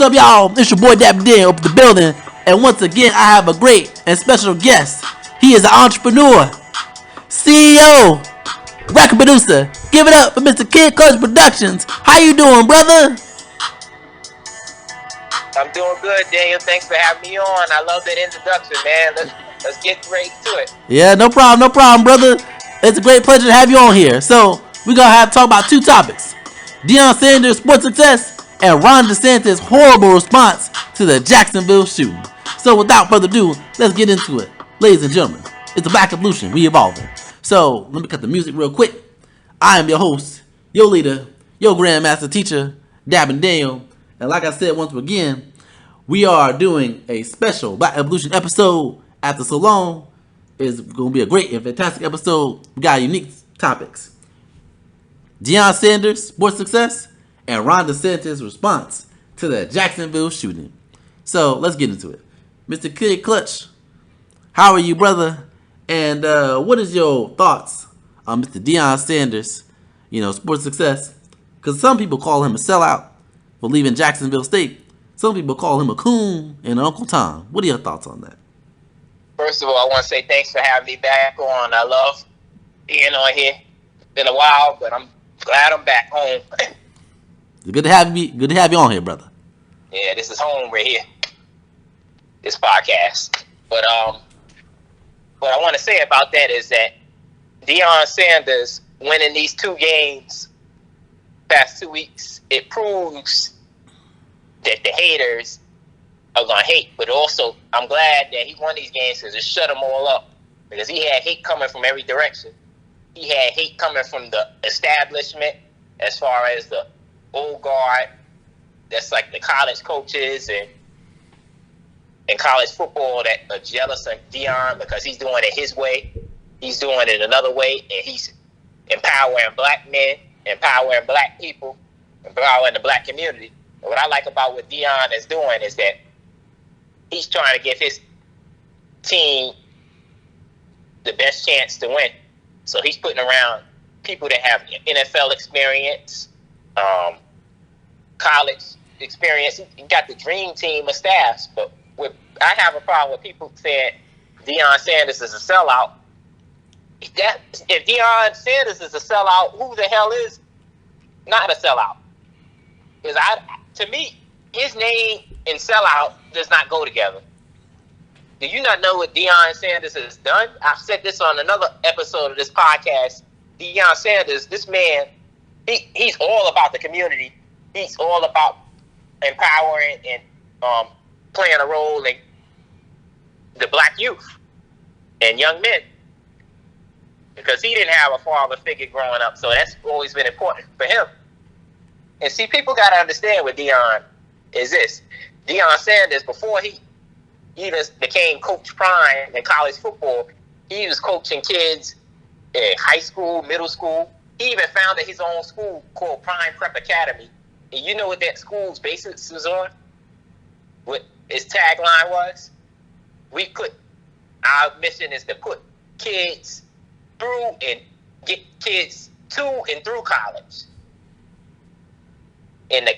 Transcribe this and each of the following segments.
up, y'all? It's your boy Dapper Dan up the building, and once again, I have a great and special guest. He is an entrepreneur, CEO, record producer. Give it up for Mr. Kid Klutch Productions. How you doing, brother? I'm doing good, Daniel. Thanks for having me on. I love that introduction, man. Let's get right to it. Yeah, no problem, brother. It's a great pleasure to have you on here. So we're gonna have to talk about two topics: Deon Sanders' sports success and Ron DeSantis' horrible response to the Jacksonville shooting. So without further ado, let's get into it, ladies and gentlemen. It's a Black Evolution. We evolving. So let me cut the music real quick. I am your host, your leader, your grandmaster teacher, Dabbin Daniel, and like I said once again, we are doing a special Black Evolution episode. After so long, it's going to be a great and fantastic episode. We got unique topics: Deon Sanders' sports success and Ron DeSantis' response to the Jacksonville shooting. So let's get into it. Mr. Kid Klutch, how are you, brother? And what is your thoughts on Mr. Deon Sanders, sports success? Because some people call him a sellout for leaving Jacksonville State. Some people call him a coon and an Uncle Tom. What are your thoughts on that? First of all, I want to say thanks for having me back on. I love being on here. It's been a while, but I'm glad I'm back home. It's good to have you. Good to have you on here, brother. Yeah, this is home right here. This podcast. But what I want to say about that is that Deon Sanders winning these two games past 2 weeks, it proves that the haters are going to hate. But also, I'm glad that he won these games because it shut them all up. Because he had hate coming from every direction. He had hate coming from the establishment as far as the old guard. That's like the college coaches and college football that are jealous of Deon because he's doing it his way. He's doing it another way, and he's empowering black men, empowering black people, empowering the black community. And what I like about what Deon is doing is that he's trying to give his team the best chance to win. So he's putting around people that have NFL experience, college experience. He got the dream team of staffs. But I have a problem with people saying Deon Sanders is a sellout. If Deon Sanders is a sellout, who the hell is not a sellout? Because to me, his name and sellout does not go together. Do you not know what Deon Sanders has done? I've said this on another episode of this podcast. Deon Sanders, this man, he's all about the community. He's all about empowering and playing a role in the black youth and young men. Because he didn't have a father figure growing up, so that's always been important for him. And see, people got to understand with Deon is this. Deon Sanders, before he even became Coach Prime in college football, he was coaching kids in high school, middle school. He even founded his own school called Prime Prep Academy. And you know what that school's basis was on? What his tagline was? Our mission is to put kids through and get kids to and through college. In the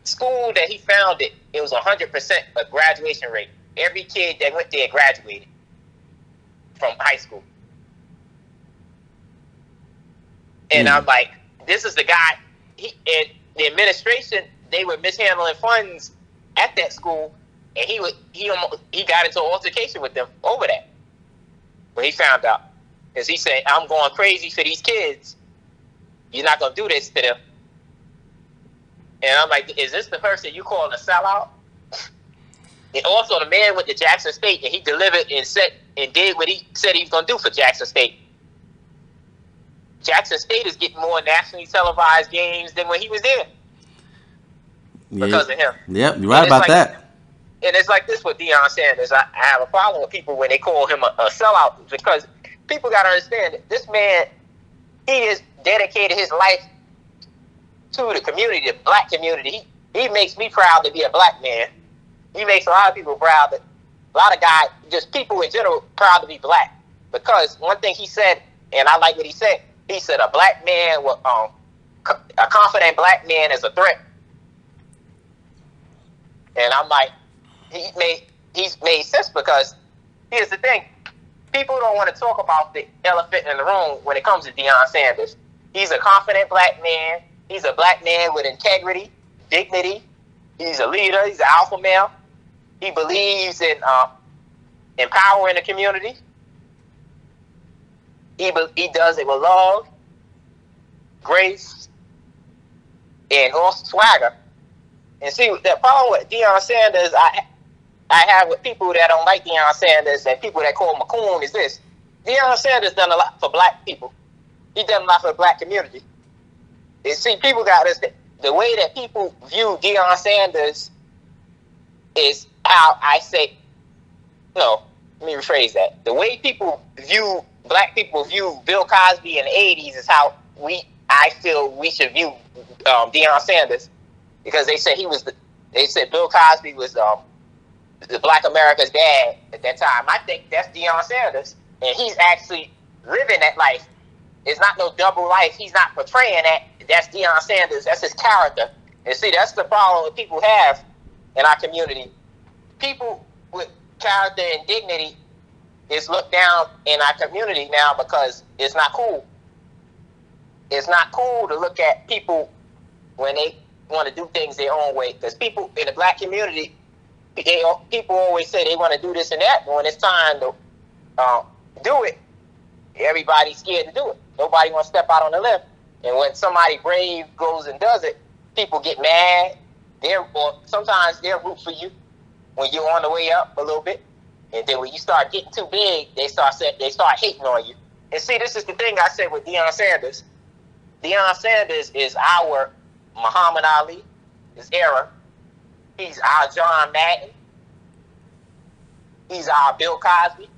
school that he founded, it was 100% a graduation rate. Every kid that went there graduated from high school. And I'm like, this is the guy. And the administration, they were mishandling funds at that school, and he got into an altercation with them over that when he found out. Because he said, I'm going crazy for these kids. You're not going to do this to them. And I'm like, is this the person you calling a sellout? And also, the man went to Jackson State, and he delivered and did what he said he was going to do for Jackson State. Jackson State is getting more nationally televised games than when he was there. Because of him. Yep, you're right about that. And it's like this with Deon Sanders. I have a problem with people when they call him a sellout because people got to understand that this man, he has dedicated his life to the community, the black community. He makes me proud to be a black man. He makes a lot of people proud. A lot of guys, just people in general, proud to be black. Because one thing he said, and I like what he said a black man, a confident black man is a threat. And I'm like, he's made sense because here's the thing. People don't want to talk about the elephant in the room when it comes to Deon Sanders. He's a confident black man. He's a black man with integrity, dignity. He's a leader. He's an alpha male. He believes in empowering the community. He does it with love, grace, and also swagger. And see, the problem with Deon Sanders, I have with people that don't like Deon Sanders and people that call him a coon is this. Deon Sanders done a lot for black people. He done a lot for the black community. And see, people got this. The way that people view Deon Sanders is how I say, no, let me rephrase that. The way black people view Bill Cosby in the 80s is how I feel we should view Deon Sanders, because they said Bill Cosby was the Black America's dad at that time. I think that's Deon Sanders, and he's actually living that life. It's not no double life. He's not portraying that. That's Deon Sanders. That's his character. And see, that's the problem that people have in our community. People with character and dignity is looked down in our community now because it's not cool. It's not cool to look at people when they want to do things their own way. Because people in the black community, people always say they want to do this and that, but when it's time to do it, everybody's scared to do it. Nobody wants to step out on the limb. And when somebody brave goes and does it, people get mad. Sometimes they'll root for you when you're on the way up a little bit. And then when you start getting too big, they start hating on you. And see, this is the thing I said with Deon Sanders. Deon Sanders is our Muhammad Ali, his era. He's our John Madden. He's our Bill Cosby.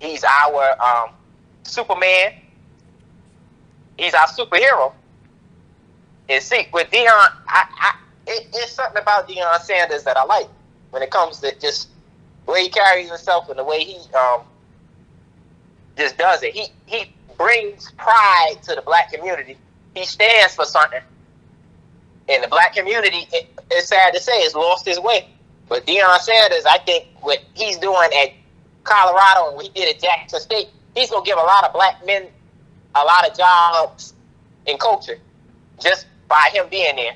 He's our Superman. He's our superhero. And see, with Deon, it's something about Deon Sanders that I like when it comes to just the way he carries himself and the way he just does it. He brings pride to the black community. He stands for something. And the black community, it's sad to say, has lost his way. But Deon Sanders, I think what he's doing at Colorado and what he did at Jackson State, he's going to give a lot of black men a lot of jobs in culture just by him being there.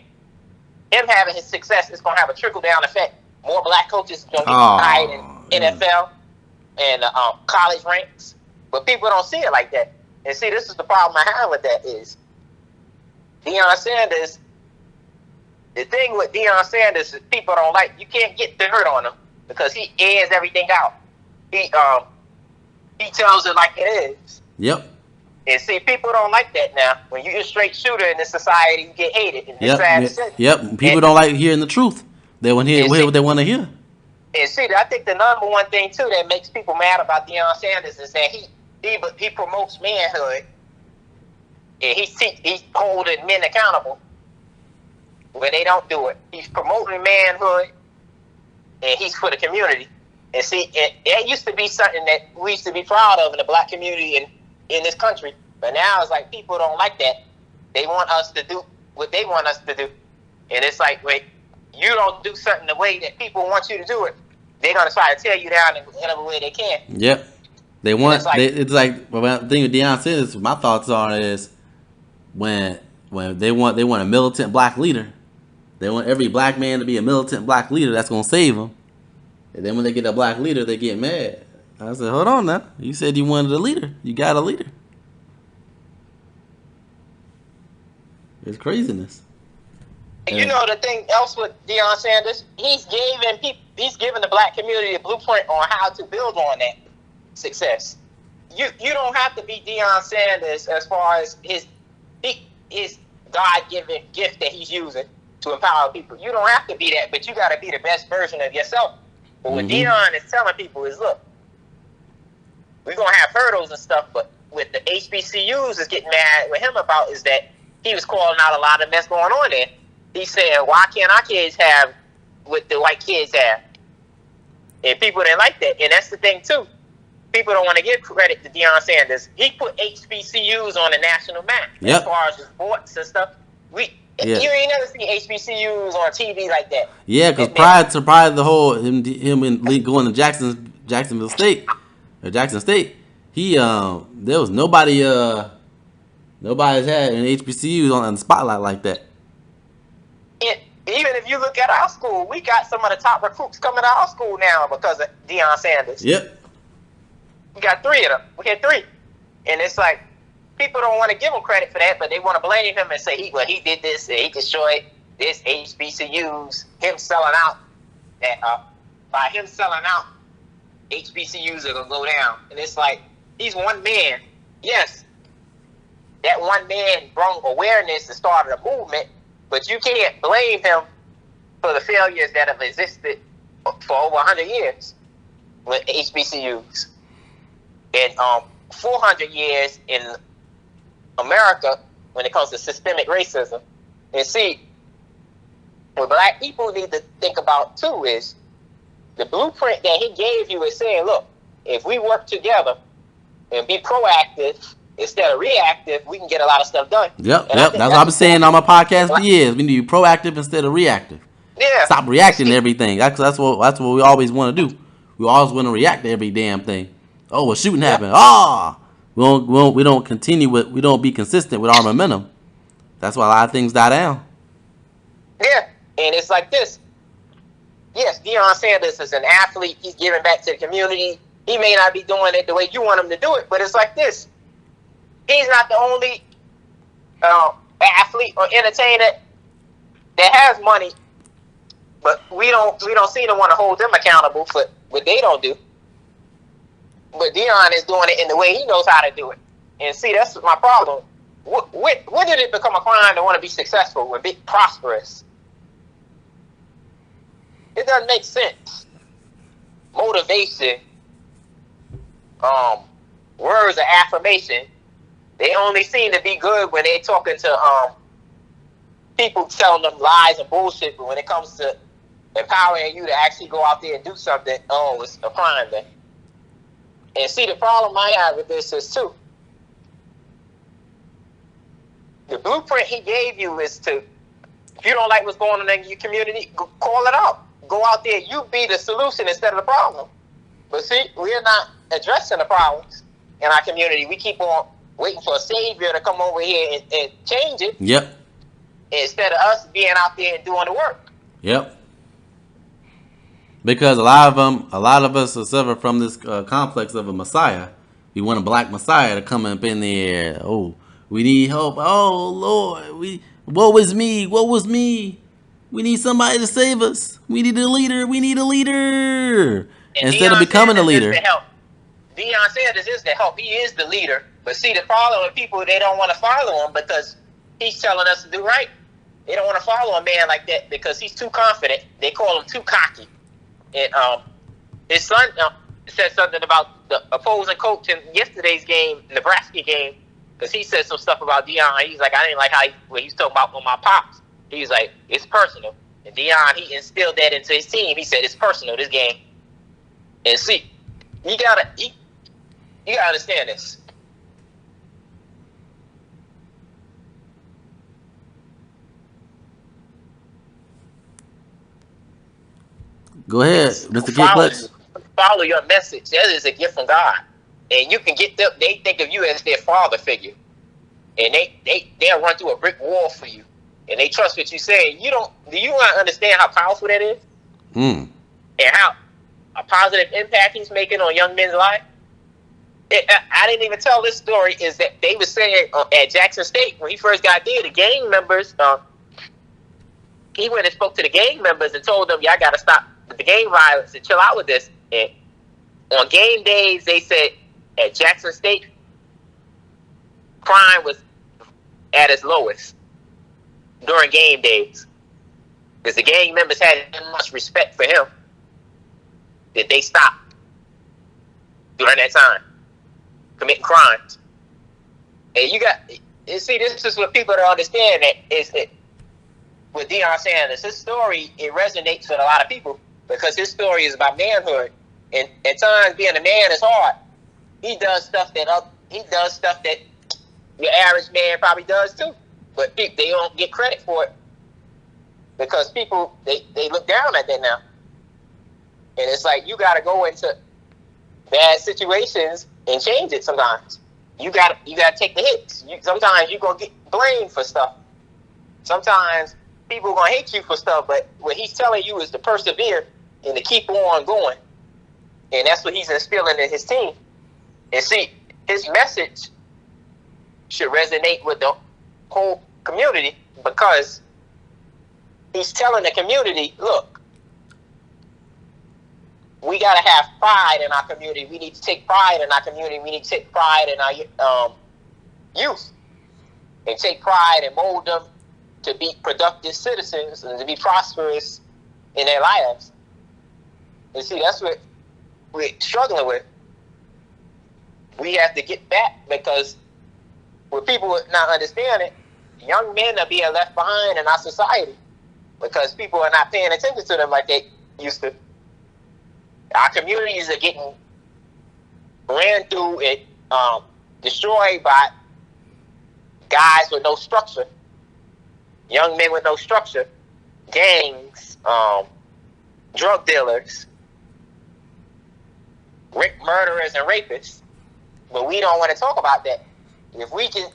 Him having his success is going to have a trickle-down effect. More black coaches are going to get hired in NFL and college ranks. But people don't see it like that. And see, this is the problem I have with that is Deon Sanders. The thing with Deon Sanders is people don't like. You can't get dirt on him because he airs everything out. He tells it like it is. Yep. And see, people don't like that now. When you're a straight shooter in this society, you get hated. And Yep. People don't like hearing the truth. They want to hear what they want to hear. And see, I think the number one thing too that makes people mad about Deon Sanders is that he promotes manhood, and he's holding men accountable when they don't do it. He's promoting manhood, and he's for the community. And see, it used to be something that we used to be proud of in the black community in this country. But now it's like people don't like that. They want us to do what they want us to do. And it's like, wait, you don't do something the way that people want you to do it, they're going to try to tear you down in whatever way they can. Yep. They want, it's like the thing with Deon Sanders, my thoughts are is when they want a militant black leader, they want every black man to be a militant black leader that's going to save them. And then when they get a black leader, they get mad. I said, hold on now. You said you wanted a leader. You got a leader. It's craziness. And you know the thing else with Deon Sanders, he's given the black community a blueprint on how to build on that success. You don't have to be Deon Sanders as far as his God-given gift that he's using to empower people. You don't have to be that, but you got to be the best version of yourself. But what Deon is telling people is, look, we're going to have hurdles and stuff, but what the HBCUs is getting mad with him about is that he was calling out a lot of mess going on there. He said, why can't our kids have what the white kids have? And people didn't like that. And that's the thing, too. People don't want to give credit to Deon Sanders. He put HBCUs on the national map as far as the sports and stuff. Yeah. You ain't never seen HBCUs on TV like that. Yeah, because prior to the whole him and Lee going to Jacksonville State or Jackson State, he there was nobody's had an HBCUs on the spotlight like that. Even if you look at our school, we got some of the top recruits coming to our school now because of Deon Sanders. Yep. We got 3 of them. We had 3. And it's like, people don't want to give him credit for that, but they want to blame him and say, he did this, and he destroyed this HBCUs, him selling out. By him selling out, HBCUs are going to go down. And it's like, he's one man. Yes, that one man brought awareness and started a movement, but you can't blame him for the failures that have existed for over 100 years with HBCUs. And 400 years in America when it comes to systemic racism. And see, what black people need to think about too is the blueprint that he gave you is saying, look, if we work together and be proactive instead of reactive, we can get a lot of stuff done. Yep. That's what I've been saying on my podcast for years. We need to be proactive instead of reactive. Yeah. Stop reacting to everything. That's what we always want to do. We always want to react to every damn thing. Oh, a shooting happened. We don't be consistent with our momentum. That's why a lot of things die down. Yeah, and it's like this. Yes, Deon Sanders is an athlete. He's giving back to the community. He may not be doing it the way you want him to do it, but it's like this. He's not the only athlete or entertainer that has money, but we don't seem to want to hold them accountable for what they don't do. But Deon is doing it in the way he knows how to do it. And see, that's my problem. When did it become a crime to want to be successful and be prosperous? It doesn't make sense. Motivation, words of affirmation, they only seem to be good when they're talking to people telling them lies and bullshit. But when it comes to empowering you to actually go out there and do something, it's a crime then. And see, the problem I have with this is, too, the blueprint he gave you is to, if you don't like what's going on in your community, call it out. Go out there. You be the solution instead of the problem. But see, we're not addressing the problems in our community. We keep on waiting for a savior to come over here and change it. Yep. Instead of us being out there and doing the work. Yep. Because a lot of us are suffer from this complex of a Messiah. We want a black Messiah to come up in there. Oh, we need help. Oh, Lord, woe is me. Woe is me. We need somebody to save us. We need a leader. We need a leader. And instead of becoming a leader. Deon Sanders is the help. He is the leader. But see, the problem with people, they don't want to follow him because he's telling us to do right. They don't want to follow a man like that because he's too confident. They call him too cocky. And his son said something about the opposing coach in yesterday's game, Nebraska game, because he said some stuff about Deon. He's like, I didn't like what he was talking about with my pops. He was like, it's personal. And Deon, he instilled that into his team. He said, it's personal, this game. And see, you gotta understand this. Go ahead, Mr. Kid Klutch. Follow your message. That is a gift from God. And you can get them, they think of you as their father figure. And they'll run through a brick wall for you. And they trust what you say. Do you understand how powerful that is? And how a positive impact he's making on young men's life? I didn't even tell this story, is that they were saying at Jackson State, when he first got there, the gang members, he went and spoke to the gang members and told them, y'all got to stop the gang violence and chill out with this. And on game days, they said at Jackson State, crime was at its lowest during game days. Because the gang members had so much respect for him that they stopped during that time committing crimes. And see, this is what people don't understand, that is that with Deon Sanders, his story, it resonates with a lot of people because his story is about manhood. And at times, being a man is hard. He does stuff that your average man probably does too. but they don't get credit for it because people they look down at that now. And it's like you got to go into bad situations and change it. Sometimes you got to take the hits. Sometimes you gonna get blamed for stuff. Sometimes people gonna hate you for stuff, but what he's telling you is to persevere and to keep on going. And that's what he's instilling in his team. And see, his message should resonate with the whole community because he's telling the community, look, we got to have pride in our community. We need to take pride in our community. We need to take pride in our youth and take pride and mold them to be productive citizens and to be prosperous in their lives. And see, that's what we're struggling with. We have to get back because with people not understanding, young men are being left behind in our society because people are not paying attention to them like they used to. Our communities are getting ran through and destroyed by guys with no structure, young men with no structure, gangs, drug dealers, murderers and rapists. But we don't want to talk about that. If we can,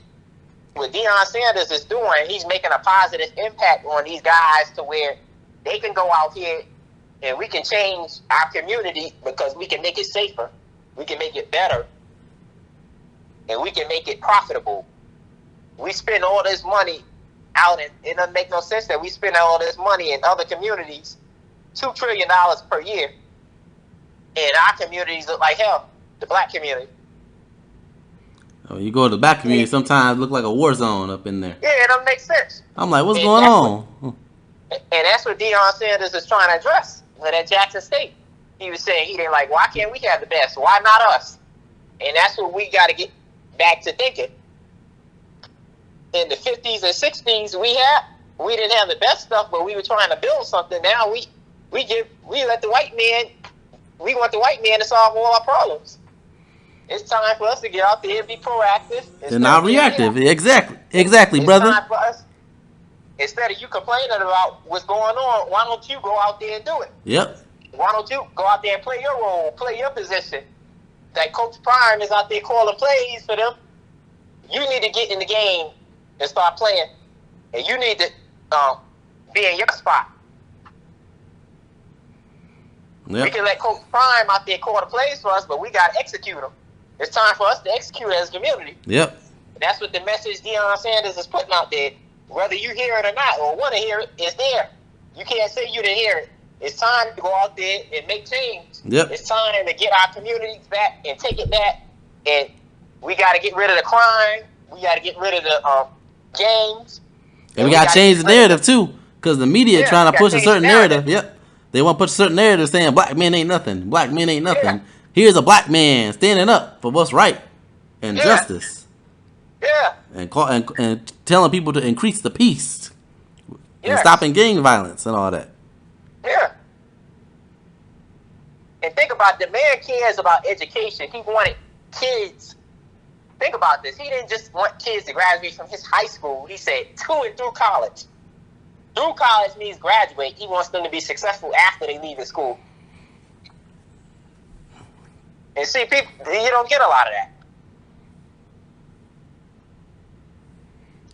what Deon Sanders is doing, he's making a positive impact on these guys to where they can go out here and we can change our community because we can make it safer, we can make it better, and we can make it profitable. We spend all this money out, and it doesn't make no sense that we spend all this money in other communities, $2 trillion per year, and our communities look like hell, the black community. Oh, you go to the black community, sometimes it look like a war zone up in there. Yeah, it doesn't make sense. I'm like, what's going on? And that's what Deon Sanders is trying to address. When at Jackson State, he was saying he didn't like, why can't we have the best? Why not us? And that's what we got to get back to thinking. In the 50s and 60s, we didn't have the best stuff, but we were trying to build something. Now we let the white man. We want the white man to solve all our problems. It's time for us to get out there and be proactive. And not reactive. Exactly, brother. It's time for us. Instead of you complaining about what's going on, why don't you go out there and do it? Yep. Why don't you go out there and play your role, play your position? That Coach Prime is out there calling plays for them. You need to get in the game and start playing. And you need to be in your spot. Yep. We can let Coach Prime out there call the plays for us, but we got to execute them. It's time for us to execute as a community. Yep. And that's what the message Deon Sanders is putting out there. Whether you hear it or not, or want to hear it, it's there. You can't say you didn't hear it. It's time to go out there and make change. Yep. It's time to get our communities back and take it back. And we got to get rid of the crime. We got to get rid of the gangs. And we got to change the narrative, too. Because the media trying to push a certain narrative. Yep. They want to push a certain narrative saying black men ain't nothing. Black men ain't nothing. Yeah. Here's a black man standing up for what's right and justice. Yeah. And telling people to increase the peace. And stopping gang violence and all that. Yeah. And think about the man cares about education. He wanted kids. Think about this. He didn't just want kids to graduate from his high school. He said to and through college. Through college means graduate. He wants them to be successful after they leave school. And see, people, you don't get a lot of that.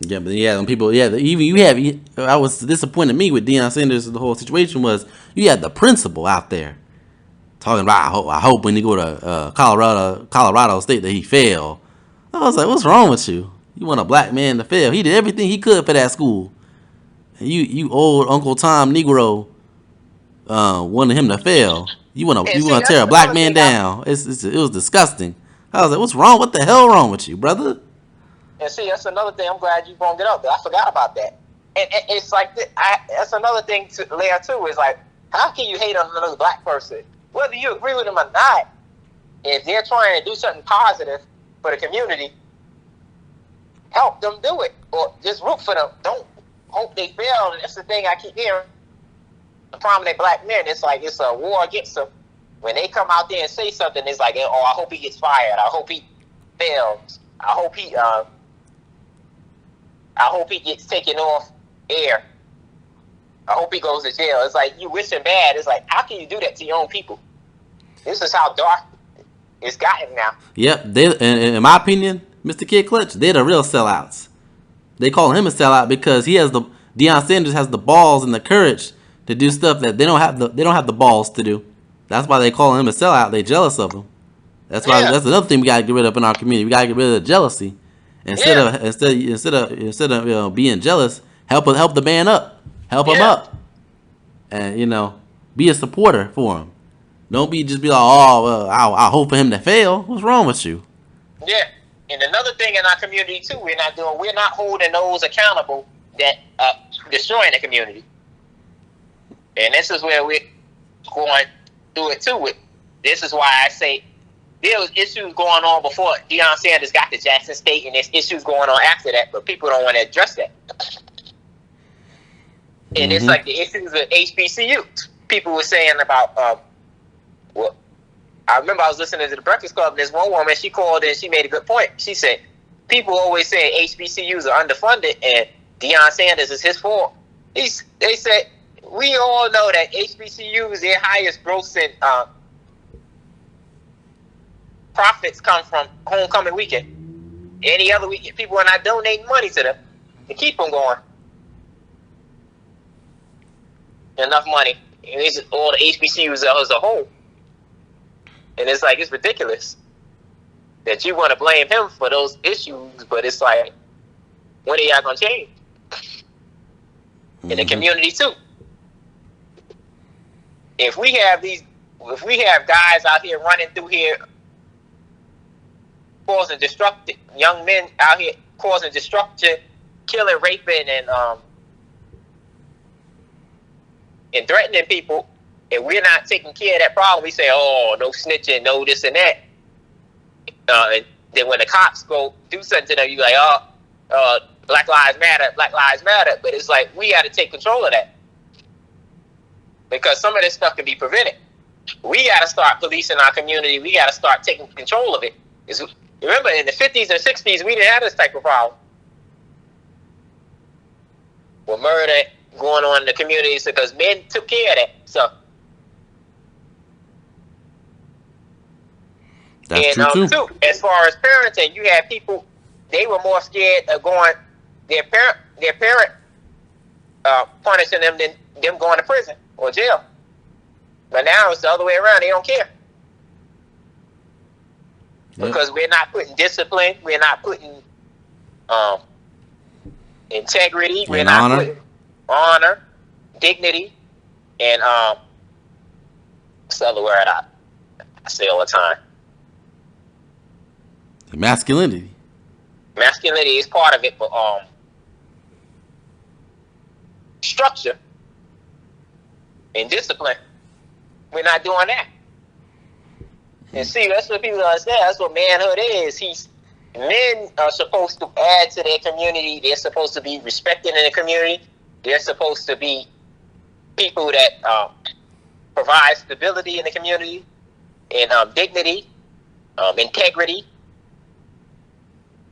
Yeah, but when people, even you have, I was disappointed me with Deon Sanders. The whole situation was you had the principal out there talking about, I hope when he go to Colorado State that he fail. I was like, what's wrong with you? You want a black man to fail? He did everything he could for that school. And you old Uncle Tom Negro wanted him to fail. You want to tear a black man down? It was disgusting. I was like, what's wrong? What the hell wrong with you, brother? And see, that's another thing. I'm glad you brought it up. I forgot about that. And it's like that's another thing to layer too. Is like, how can you hate on another black person, whether you agree with them or not? If they're trying to do something positive for the community, help them do it, or just root for them. Don't hope they fail. And that's the thing I keep hearing. The prominent black men, it's like it's a war against them. When they come out there and say something, it's like, oh, I hope he gets fired. I hope he fails. I I hope he gets taken off air. I hope he goes to jail. It's like you wish him bad. It's like, how can you do that to your own people? This is how dark it's gotten now. Yep, in my opinion, Mr. Kid Klutch, they're the real sellouts. They call him a sellout because Deon Sanders has the balls and the courage to do stuff that they don't have the balls to do. That's why they call him a sellout. They jealous of him. That's why that's another thing we gotta get rid of in our community. We gotta get rid of the jealousy. Instead of being jealous, help the man up. Help him up. And be a supporter for him. Don't just be like, oh, well, I hope for him to fail. What's wrong with you? Yeah. And another thing in our community too, we're not holding those accountable that destroying the community. And this is where we're going through it too. This is why I say there was issues going on before Deon Sanders got to Jackson State, and there's issues going on after that, but people don't want to address that. And it's like the issues with HBCUs. People were saying about, I remember I was listening to the Breakfast Club, and this one woman, she called and she made a good point. She said, people always say HBCUs are underfunded and Deon Sanders is his fault. They said, we all know that HBCUs, their highest grossing profits come from homecoming weekend. Any other weekend, people are not donating money to them to keep them going. Enough money. And this is all the HBCUs as a whole. And it's like, it's ridiculous that you want to blame him for those issues, but it's like, when are y'all going to change? In the community too. If we have guys out here running through here causing destruction, young men out here causing destruction, killing, raping, and threatening people, and we're not taking care of that problem, we say, oh, no snitching, no this and that. And then when the cops go do something to them, you're like, oh, Black Lives Matter, Black Lives Matter. But it's like, we got to take control of that. Because some of this stuff can be prevented. We got to start policing our community. We got to start taking control of it. Remember, in the 50s and 60s, we didn't have this type of problem. With murder going on in the communities because men took care of that. So, that's true too. As far as parenting, you had people, they were more scared of going their parent punishing them than them going to prison or jail. But now it's the other way around. They don't care. Because we're not putting discipline, we're not putting integrity, we're not putting honor, dignity, and what's the other word I say all the time? Masculinity. Masculinity is part of it, but structure and discipline, we're not doing that. And see, that's what people understand. That's what manhood is. Men are supposed to add to their community. They're supposed to be respected in the community. They're supposed to be people that provide stability in the community and dignity, integrity.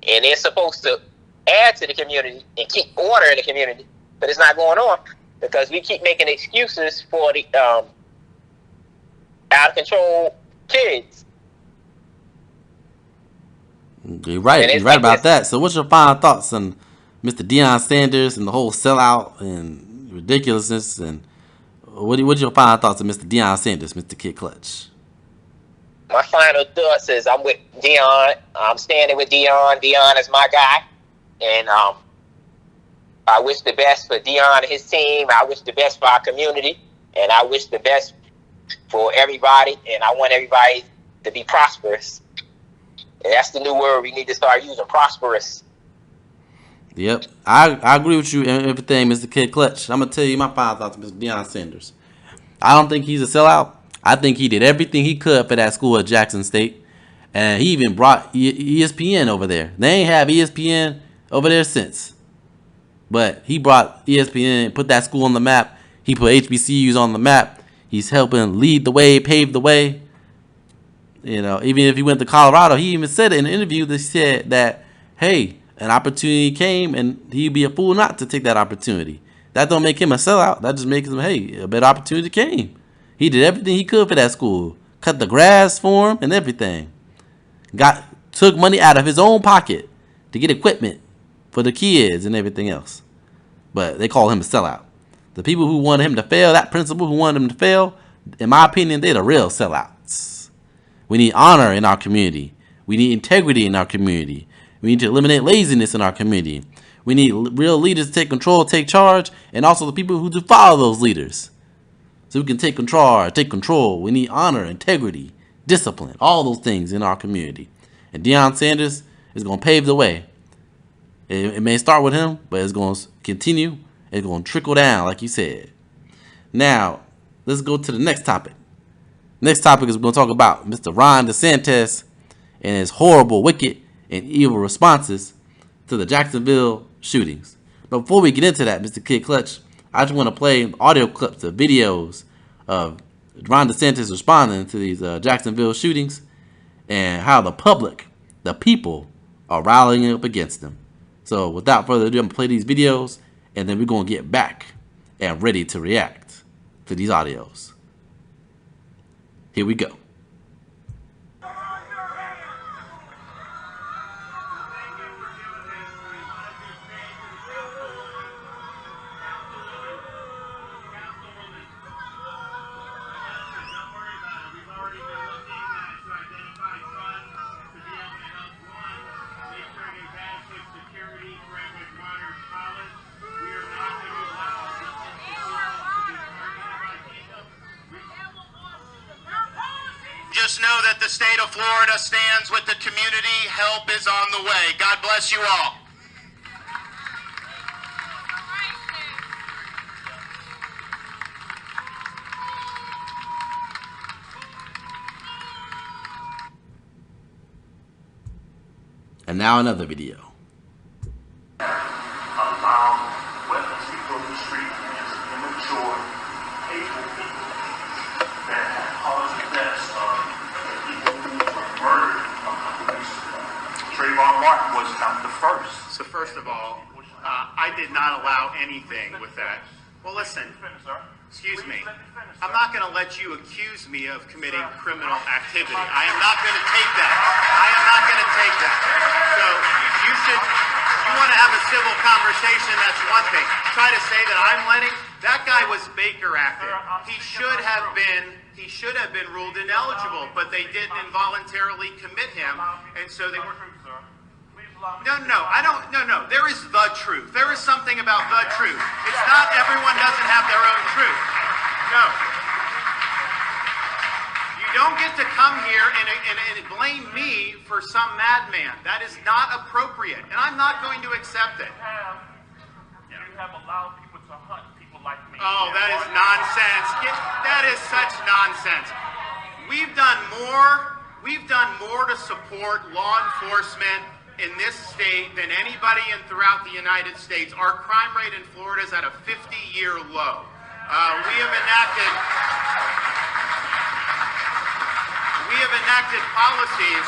And they're supposed to add to the community and keep order in the community. But it's not going on because we keep making excuses for the out of control kids. You're right. You're right about that. So what's your final thoughts on Mr. Deon Sanders and the whole sellout and ridiculousness? And what's your final thoughts on Mr. Deon Sanders, Mr. Kid Klutch? My final thoughts is I'm with Deon. I'm standing with Deon. Deon is my guy. And I wish the best for Deon and his team. I wish the best for our community. And I wish the best for everybody. And I want everybody to be prosperous. And that's the new word we need to start using, prosperous. Yep. I agree with you and everything, Mr. Kid Klutch. I'm going to tell you my final thoughts on Mr. Deon Sanders. I don't think he's a sellout. I think he did everything he could for that school at Jackson State. And he even brought ESPN over there. They ain't have ESPN over there since. But he brought ESPN, put that school on the map. He put HBCUs on the map. He's helping lead the way, pave the way. You know, even if he went to Colorado, he even said it in an interview that said that, hey, An opportunity came, and he'd be a fool not to take that opportunity. That don't make him a sellout. That just makes him, hey, a better opportunity came. He did everything he could for that school. Cut the grass for him and everything. Took money out of his own pocket to get equipment for the kids and everything else. But they call him a sellout. The people who wanted him to fail, that principal who wanted him to fail, in my opinion, they're the real sellouts. We need honor in our community. We need integrity in our community. We need to eliminate laziness in our community. We need real leaders to take control, take charge, and also the people who do follow those leaders. So we can take control. We need honor, integrity, discipline, all those things in our community. And Deon Sanders is going to pave the way. It may start with him, but it's going to continue. It's going to trickle down, like you said. Now, let's go to the next topic. Next topic is we're going to talk about Mr. Ron DeSantis and his horrible, wicked, and evil responses to the Jacksonville shootings. But before we get into that, Mr. Kid Klutch, I just want to play audio clips of videos of Ron DeSantis responding to these Jacksonville shootings and how the public, the people, are rallying up against him. So without further ado, I'm going to play these videos, and then we're going to get back and ready to react to these audios. Here we go. Just know that the state of Florida stands with the community. Help is on the way. God bless you all. And now another video. Allow weapons to go to the street is immature, hateful people that have caused the deaths of people who were murdered a couple weeks ago. Trayvon Martin was not the first. So first of all, I did not allow anything with that. Well, listen, excuse me. I'm not going to let you accuse me of committing criminal activity. I am not going to take that. I am not going to take that. So you want to have a civil conversation, that's one thing. Try to say that I'm letting, that guy was Baker acting. He should have been ruled ineligible, but they didn't involuntarily commit him, and so they were. No. There is the truth. There is something about the truth. It's not everyone doesn't have their own truth. No. You don't get to come here and blame me for some madman. That is not appropriate, and I'm not going to accept it. You have allowed people to hunt people like me. Oh, that is nonsense. That is such nonsense. We've done more to support law enforcement in this state than anybody throughout the United States. Our crime rate in Florida is at a 50-year low. We have enacted policies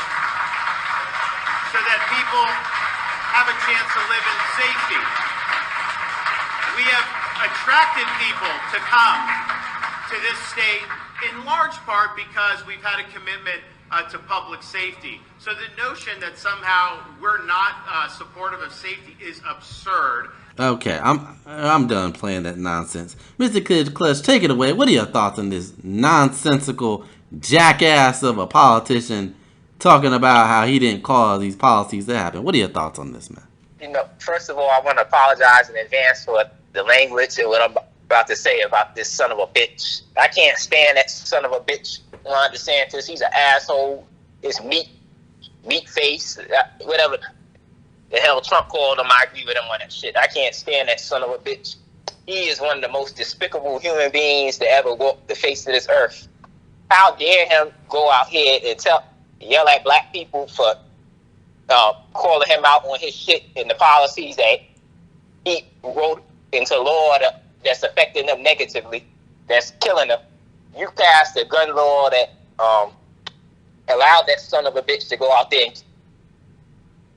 so that people have a chance to live in safety. We have attracted people to come to this state in large part because we've had a commitment to public safety. So the notion that somehow we're not supportive of safety is absurd. Okay, I'm done playing that nonsense. Mr. Kid Klutch, take it away. What are your thoughts on this nonsensical jackass of a politician talking about how he didn't cause these policies to happen? What are your thoughts on this, man? First of all, I want to apologize in advance for the language and what I'm about to say about this son of a bitch. I can't stand that son of a bitch, Ron DeSantis. He's an asshole. His meat face, whatever the hell Trump called him, I agree with him on that shit. I can't stand that son of a bitch. He is one of the most despicable human beings to ever walk the face of this earth. How dare him go out here and yell at black people for calling him out on his shit and the policies that he wrote into law that's affecting them negatively, that's killing them. You passed a gun law that allowed that son of a bitch to go out there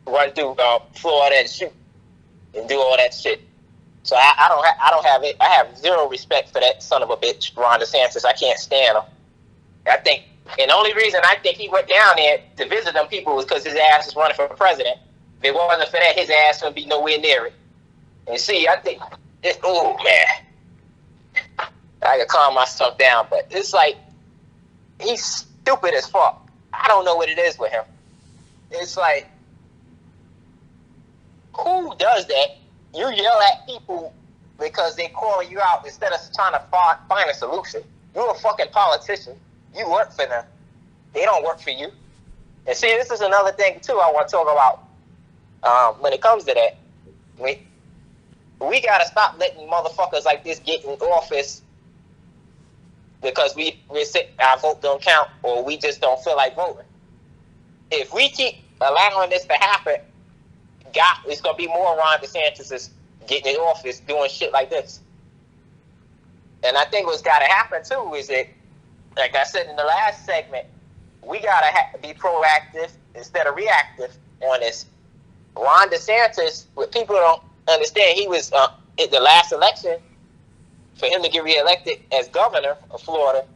run through Florida and shoot and do all that shit. So I don't have it. I have zero respect for that son of a bitch, Ron DeSantis. I can't stand him. I think, and the only reason I think he went down there to visit them people was because his ass is running for president. If it wasn't for that, his ass would be nowhere near it. And see, I think, oh man, I can calm myself down, but it's like he's stupid as fuck. I don't know what it is with him. It's like, who does that? You yell at people because they calling you out instead of trying to find a solution. You're a fucking politician. You work for them. They don't work for you. And see, this is another thing too I want to talk about when it comes to that. We gotta stop letting motherfuckers like this get in office because our vote don't count or we just don't feel like voting. If we keep allowing this to happen, it's gonna be more Ron DeSantis getting in office doing shit like this. And I think what's gotta happen too is that, like I said in the last segment, we gotta be proactive instead of reactive on this. Ron DeSantis, what people don't understand, he was in the last election, for him to get reelected as governor of Florida,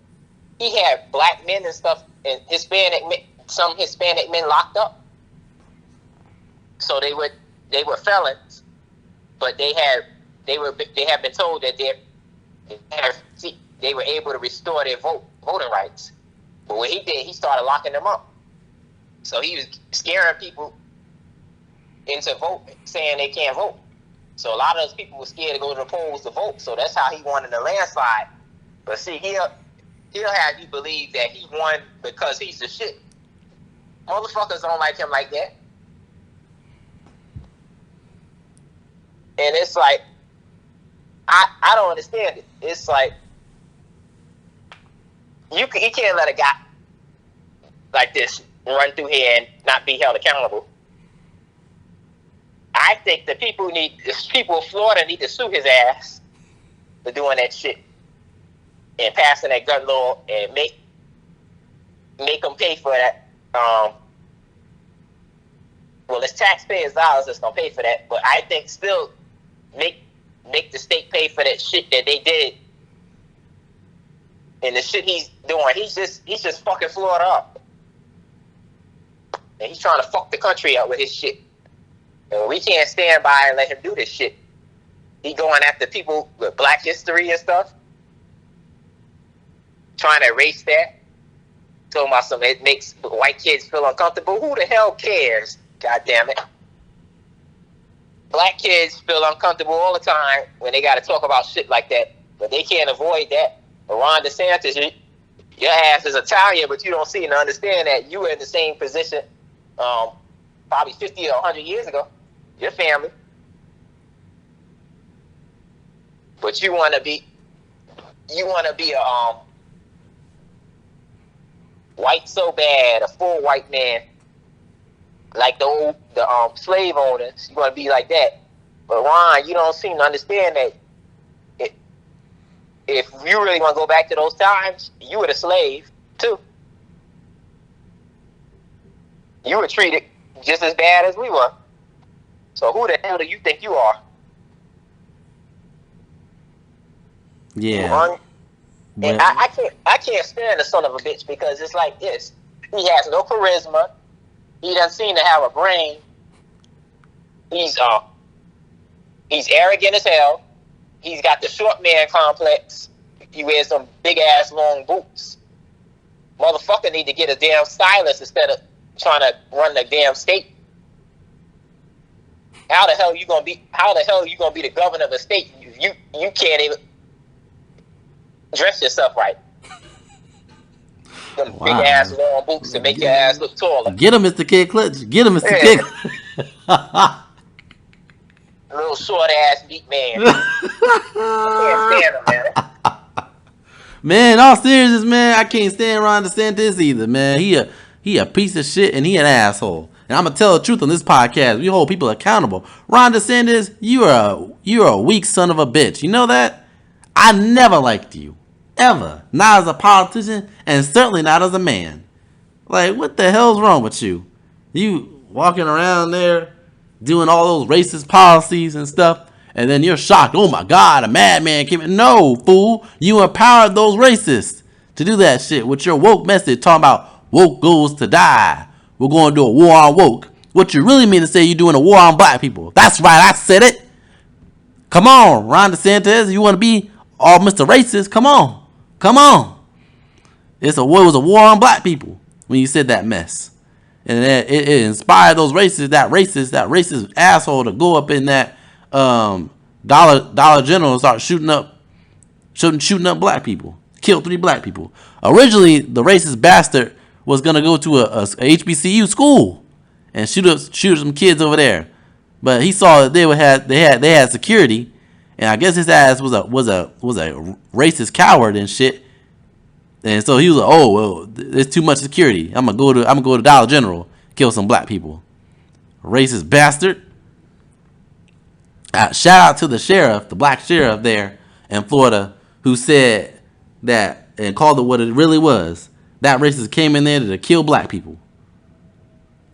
he had black men and stuff and some Hispanic men locked up. So they were felons, but they have been told that they were able to restore their voting rights. But what he did, he started locking them up. So he was scaring people into voting, saying they can't vote. So a lot of those people were scared to go to the polls to vote. So that's how he won in the landslide. But see, he'll have you believe that he won because he's the shit. Motherfuckers don't like him like that. And it's like, I don't understand it. It's like, you can't let a guy like this run through here and not be held accountable. I think the people of Florida need to sue his ass for doing that shit and passing that gun law and make them pay for that. Well, it's taxpayers' dollars that's gonna pay for that, but I think still make the state pay for that shit that they did and the shit he's doing. He's just fucking Florida up, and he's trying to fuck the country up with his shit. And we can't stand by and let him do this shit. He going after people with black history and stuff, trying to erase that. Talking about something that makes white kids feel uncomfortable. Who the hell cares? God damn it. Black kids feel uncomfortable all the time when they got to talk about shit like that, but they can't avoid that. Ron DeSantis, your ass is Italian, but you don't seem to understand that you were in the same position probably 50 or 100 years ago. Your family. But you want to be a white so bad, a full white man, like the slave owners. You want to be like that. But Ron, you don't seem to understand that if you really want to go back to those times, you were the slave too. You were treated just as bad as we were. So who the hell do you think you are? Yeah. And I can't stand the son of a bitch because it's like this. He has no charisma. He doesn't seem to have a brain. He's arrogant as hell. He's got the short man complex. He wears some big ass long boots. Motherfucker need to get a damn stylist instead of trying to run the damn state. How the hell you gonna be the governor of a state? You can't even dress yourself right. Them big ass long boots to make your ass look taller. Get him, Mr. Kid Klutch. Get him, Mr. Kid. Little short ass meat man. I can't stand him, man. Man, all seriousness, man, I can't stand Ron DeSantis either, man. He a piece of shit and he an asshole. And I'm gonna tell the truth on this podcast. We hold people accountable. Ron DeSantis, you're a weak son of a bitch. You know that? I never liked you. Ever. Not as a politician and certainly not as a man. Like, what the hell's wrong with you? walking around there doing all those racist policies and stuff, and then you're shocked. Oh my God, a madman came in. No, fool. You empowered those racists to do that shit with your woke message talking about woke goes to die. We're going to do a war on woke. What you really mean to say you're doing a war on black people. That's right, I said it. Come on, Ron DeSantis. You want to be all Mr. Racist? Come on. Come on. It was a war on black people when you said that mess. And it inspired those racists, that racist asshole to go up in that Dollar General and start shooting up black people. Killed 3 black people. Originally, the racist bastard was gonna go to a HBCU school and shoot some kids over there, but he saw that they had security, and I guess his ass was a racist coward and shit. And so he was like, "Oh well, there's too much security. I'm gonna go to Dollar General, kill some black people." Racist bastard. Shout out to the sheriff, the black sheriff there in Florida, who said that and called it what it really was. That racist came in there to kill black people.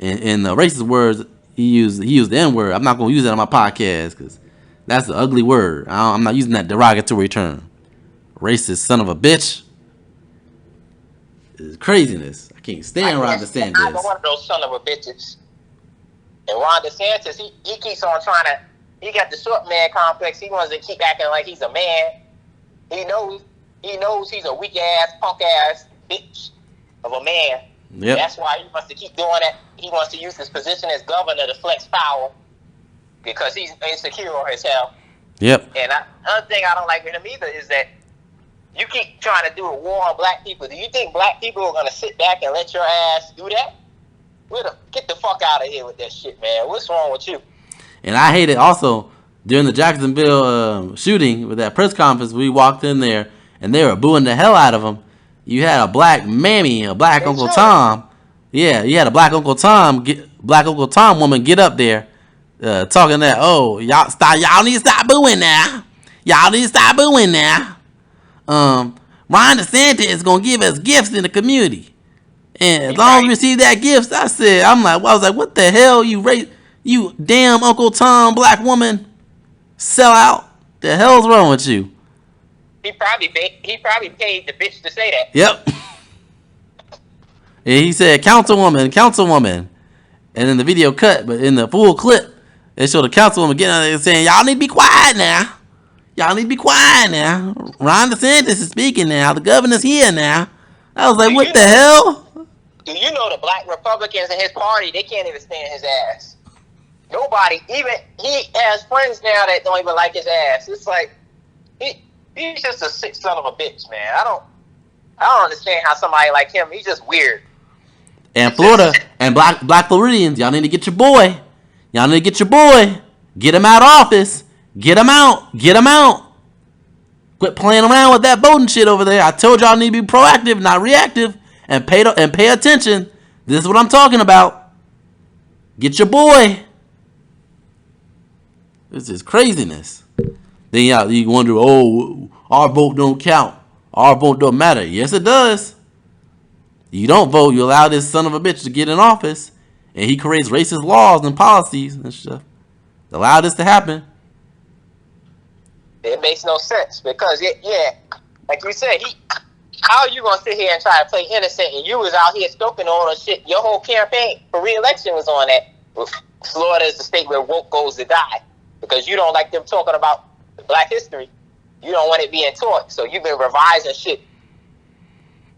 And the racist words he used the N-word. I'm not gonna use that on my podcast because that's an ugly word. I'm not using that derogatory term. Racist son of a bitch. It's craziness. I can't stand Ron DeSantis. I'm one of those son of a bitches. And Ron DeSantis, he keeps on trying to. He got the short man complex. He wants to keep acting like he's a man. He knows he's a weak ass, punk ass bitch of a man. Yep. That's why he wants to keep doing it. He wants to use his position as governor to flex power because he's insecure as hell. Yep. And another thing I don't like with him either is that you keep trying to do a war on black people. Do you think black people are going to sit back and let your ass do that? Get the fuck out of here with that shit, man. What's wrong with you? And I hate it also during the Jacksonville shooting with that press conference. We walked in there and they were booing the hell out of him. You had a black mammy, a black Uncle Tom. Yeah, you had a black Uncle Tom woman get up there talking that, oh, y'all need to stop booing now. Y'all need to stop booing now. Ron DeSantis is gonna give us gifts in the community, and as long as we receive that gifts, I was like, what the hell, you damn Uncle Tom black woman, sell out. The hell's wrong with you? He probably paid the bitch to say that. Yep. And he said, councilwoman. And then the video cut, but in the full clip, it showed the councilwoman getting out there saying, y'all need to be quiet now. Y'all need to be quiet now. Ron DeSantis is speaking now. The governor's here now. I was like, what the hell? Do you know the black Republicans in his party, they can't even stand his ass. Nobody, even he has friends now that don't even like his ass. It's like, he's just a sick son of a bitch, man. I don't understand how somebody like him, he's just weird. And Florida, and black Floridians, y'all need to get your boy. Y'all need to get your boy. Get him out of office. Get him out. Get him out. Quit playing around with that voting shit over there. I told y'all need to be proactive, not reactive, and pay attention. This is what I'm talking about. Get your boy. This is craziness. Then you wonder, oh, our vote don't count. Our vote don't matter. Yes, it does. You don't vote, you allow this son of a bitch to get in office, and he creates racist laws and policies and stuff. Allow this to happen. It makes no sense because, like you said, how are you going to sit here and try to play innocent and you was out here stoking all the shit? Your whole campaign for re-election was on that. Florida is the state where woke goes to die because you don't like them talking about black history. You don't want it being taught, so you've been revising shit.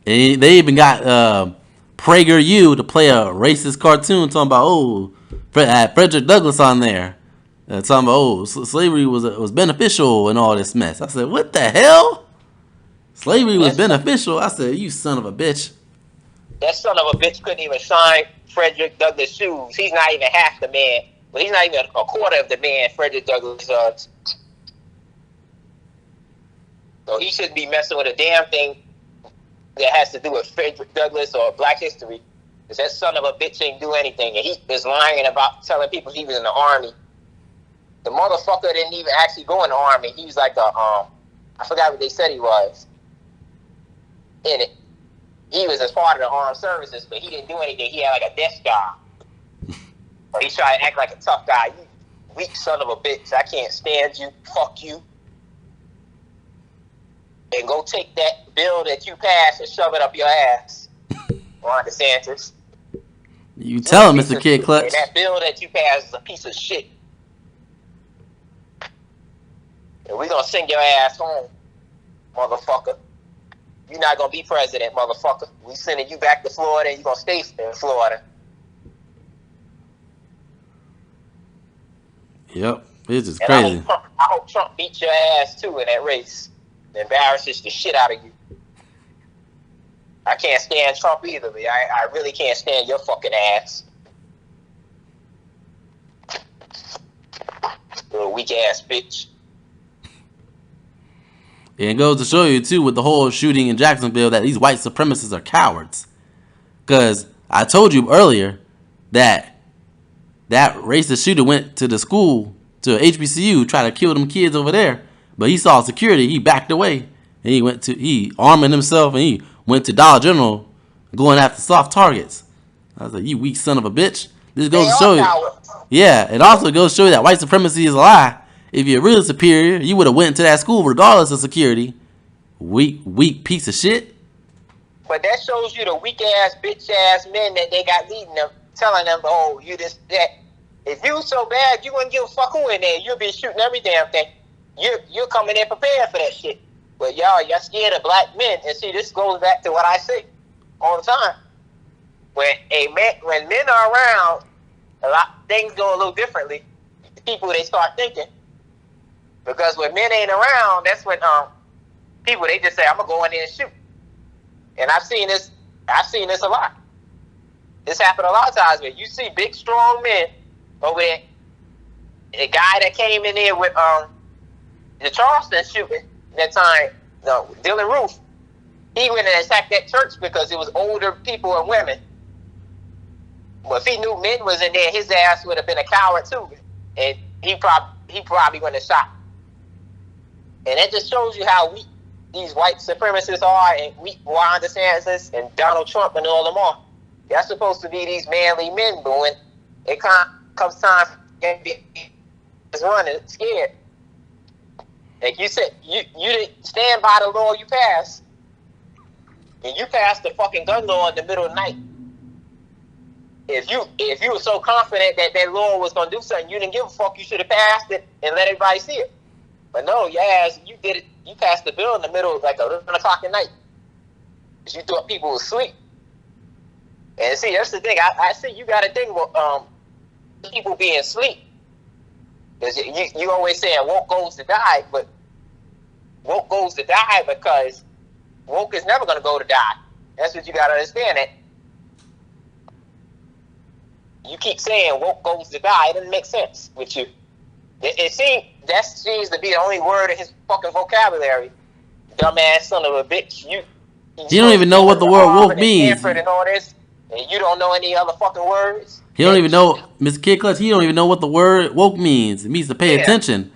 And they even got PragerU to play a racist cartoon talking about, Frederick Douglass on there. Talking about, slavery was beneficial and all this mess. I said, what the hell? Slavery was beneficial? I said, you son of a bitch. That son of a bitch couldn't even shine Frederick Douglass' shoes. He's not even half the man. Well, he's not even a quarter of the man Frederick Douglass was. So he shouldn't be messing with a damn thing that has to do with Frederick Douglass or black history. Because that son of a bitch ain't do anything. And he is lying about telling people he was in the army. The motherfucker didn't even actually go in the army. He was like I forgot what they said he was. In it. He was as part of the armed services, but he didn't do anything. He had like a desk job. He try to act like a tough guy. You weak son of a bitch. I can't stand you. Fuck you. And go take that bill that you passed and shove it up your ass, Ron DeSantis. You tell him, Mr. Kid Klutch. And that bill that you passed is a piece of shit. And we're going to send your ass home, motherfucker. You're not going to be president, motherfucker. We sending you back to Florida and you're going to stay in Florida. Yep. It's just And crazy. I hope Trump beats your ass, too, in that race. Embarrasses the shit out of you. I can't stand Trump either, man. I really can't stand your fucking ass. Little weak ass bitch. And it goes to show you, too, with the whole shooting in Jacksonville, that these white supremacists are cowards. Because I told you earlier that that racist shooter went to the school, to HBCU, try to kill them kids over there. But he saw security, he backed away. And he arming himself, and he went to Dollar General going after soft targets. I was like, you weak son of a bitch. This goes to show you. Yeah, it also goes to show you that white supremacy is a lie. If you're really superior, you would have went to that school regardless of security. Weak piece of shit. But that shows you the weak ass, bitch ass men that they got leading them, telling them, oh, you this, that. If you so bad, you wouldn't give a fuck who in there. You'll be shooting every damn thing. You're coming in prepared for that shit. But y'all scared of black men. And see, this goes back to what I say all the time. When men are around, things go a little differently. People, they start thinking. Because when men ain't around, that's when people, they just say, I'm gonna go in there and shoot. And I've seen this a lot. This happened a lot of times where you see big, strong men over there. The guy that came in there with the Charleston shooting that time, Dylan Roof, he went and attacked that church because it was older people and women. Well, if he knew men was in there, his ass would have been a coward too, and he probably wouldn't have shot. And that just shows you how weak these white supremacists are, and weak Ron DeSantis and Donald Trump and all them are. They're supposed to be these manly men, but when it comes time to be running, scared. Like you said, you didn't stand by the law you passed. And you passed the fucking gun law in the middle of the night. If you were so confident that that law was going to do something, you didn't give a fuck, you should have passed it and let everybody see it. But no, your ass, you did it. You passed the bill in the middle, like 11 o'clock at night. Because you thought people were asleep. And see, that's the thing. I see you got a thing with people being asleep. Because you always say woke goes to die, but woke goes to die because woke is never going to go to die. That's what you got to understand. That you keep saying woke goes to die. It doesn't make sense with you. It seems to be the only word in his fucking vocabulary. Dumbass son of a bitch. You don't even know what the word woke means. And all this, and you don't know any other fucking words. He don't even know, Mr. Kid Klutch, he don't even know what the word woke means. It means to pay attention.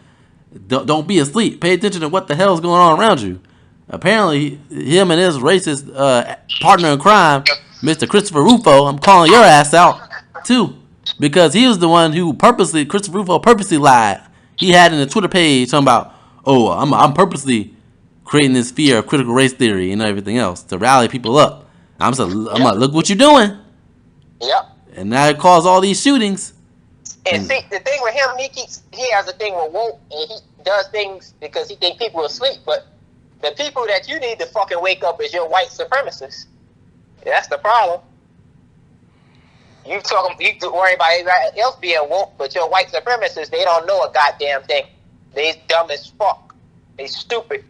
Don't be asleep. Pay attention to what the hell's going on around you. Apparently, him and his racist partner in crime, Mr. Christopher Rufo, I'm calling your ass out, too. Because he was the one who Christopher Rufo purposely lied. He had in the Twitter page talking about, oh, I'm purposely creating this fear of critical race theory and everything else to rally people up. I'm like, look what you're doing. Yep. And now it caused all these shootings. And see, the thing with him, he has a thing with woke, and he does things because he thinks people are asleep. But the people that you need to fucking wake up is your white supremacists. That's the problem. You worry about everybody else being woke, but your white supremacists, they don't know a goddamn thing. They dumb as fuck. They stupid.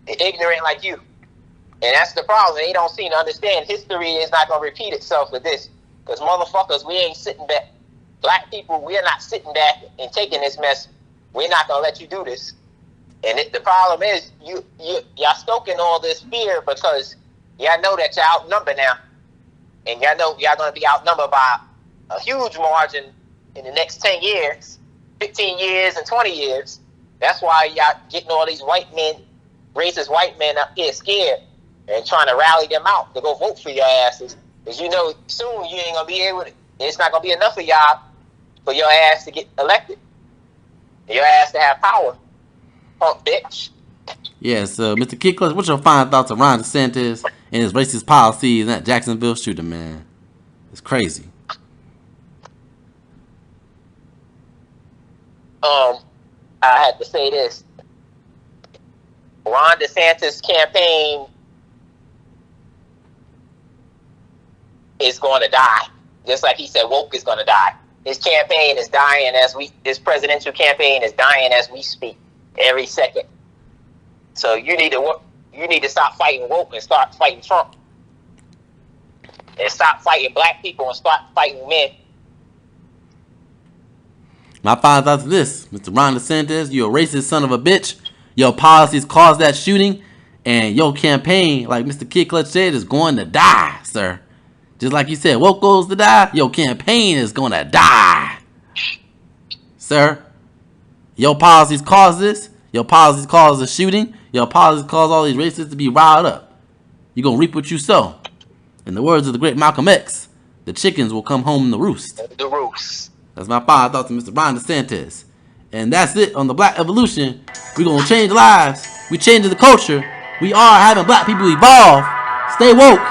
They ignorant like you. And that's the problem. They don't seem to understand. History is not going to repeat itself with this. Because motherfuckers, we ain't sitting back. Black people, we're not sitting back and taking this mess. We're not going to let you do this. And the problem is, y'all stoking all this fear because y'all know that y'all outnumbered now. And y'all know y'all going to be outnumbered by a huge margin in the next 10 years, 15 years, and 20 years. That's why y'all getting all these white men, racist white men up here scared and trying to rally them out to go vote for your asses. Because you know soon you ain't going to be able to, it's not going to be enough of y'all for your ass to get elected. Your ass to have power, punk bitch. Yeah, so Mr. Kid Klutch, what's your final thoughts on Ron DeSantis and his racist policies and that Jacksonville shooting, man? It's crazy. I had to say this. Ron DeSantis' campaign is going to die. Just like he said, woke is going to die. His campaign is dying his presidential campaign is dying as we speak, every second. So you need to stop fighting woke and start fighting Trump. And stop fighting black people and start fighting men. My final thoughts are this. Mr. Ron DeSantis, you're a racist son of a bitch. Your policies caused that shooting. And your campaign, like Mr. Kid Klutch said, is going to die, sir. Just like you said, woke goes to die. Your campaign is going to die. Sir, your policies caused this. Your policies caused the shooting. Your policies caused all these racists to be riled up. You're going to reap what you sow. In the words of the great Malcolm X, the chickens will come home to roost. The roost. That's my final thoughts on Mr. Ron DeSantis. And that's it on the Black Evolution. We're going to change lives. We changing the culture. We are having black people evolve. Stay woke.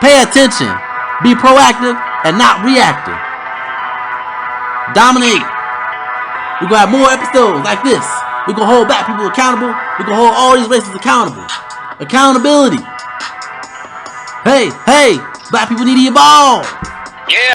Pay attention. Be proactive and not reactive. Dominate. We're going to have more episodes like this. We're going to hold black people accountable. We're going to hold all these races accountable. Accountability. Hey, black people need to evolve. Yeah.